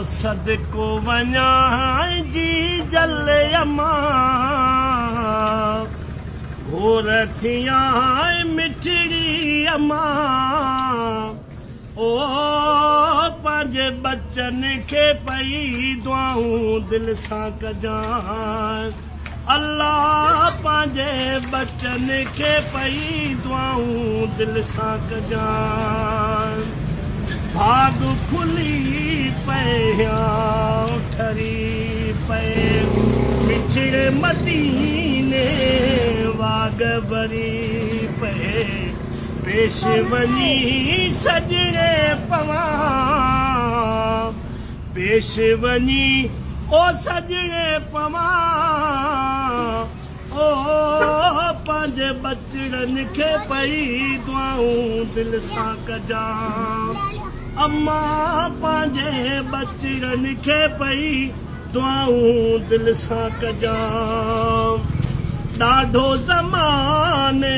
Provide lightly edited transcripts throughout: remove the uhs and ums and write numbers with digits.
सदको वञा जी जल अम्मा घोर थिया मिठड़ी अम्मा ओ पंहिंजे बचन खे पई दुआऊं दिल सां कजां अल्लाह पंहिंजे बचन खे पई दुआऊं दिल सां कजां भाग खुली पया ठरी पे मिठड़े मदीने वाग भरी पे पेश वञी सजणे पवां पेश वञी ओ सजणे पवां ओ पंहिंजे बचड़नि खे पई दुआऊं दिल सां कजां अम्मा पंहिंजे बचड़नि खे पई दुआऊं दिल सां कजां ॾाढो ज़माने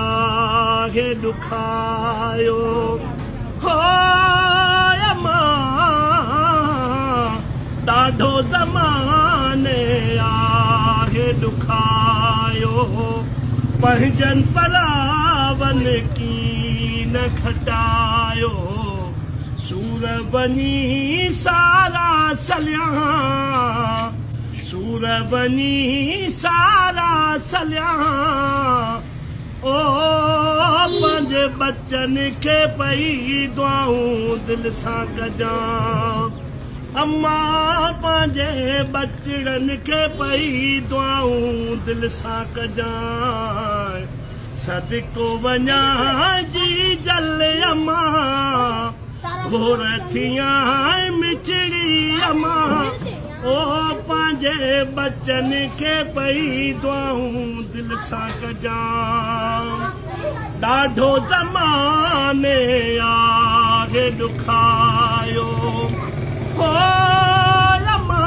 आहे ॾुखायो हो अम्मा ॾाढो ज़माने आहे ॾुखायो पंहिंजनि परावन की न खटायो सूर वञी सारा सलिया सूर वञी सारा सलिया ओ पंहिंजे बचन खे पई दुआऊं दिल सां कजां अम्मा पंहिंजे बचड़नि खे पई दुआऊं दिल सां कजां सदको वञा जी जल अम्मा घोर थिया मिठड़ी अम्मा ओ पंहिंजे बचन खे पई दुआऊं दिल सां कजां ॾाढो ज़माने आहे ॾुखायो हो अम्मा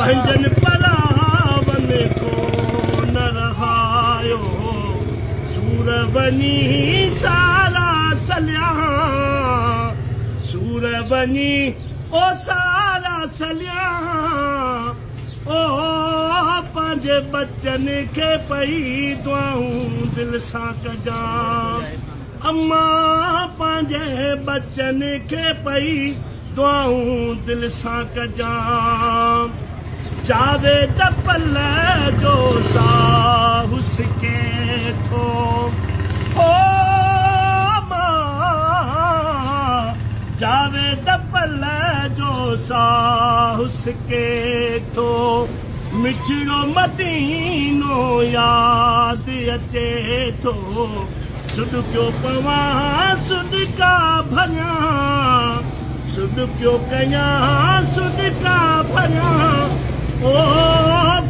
पंहिंजनि परावन को न रहायो सूर वञी सारा सलिया सूर वञी ओ सारा सलिया ओ पंहिंजे बचन खे पई दुआऊं दिल सां कजां अम्मा पंहिंजे बचन खे पई दुआऊं दिल सां कजां जावेद पल जो साहु सिके थो ओ जावेद पल जो साहु सिके थो मिठड़ो मदीनो याद अचे थो सुध पियो पवां सुध का भञा सुध पियो कयां सुध का भञा ओ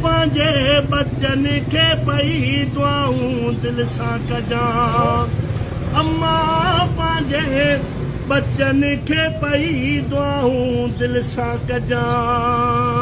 पंहिंजे बचन खे पई दुआऊं दिल सां कजां अम्मा पंहिंजे बचन खे पई दुआऊं दिल सां कजां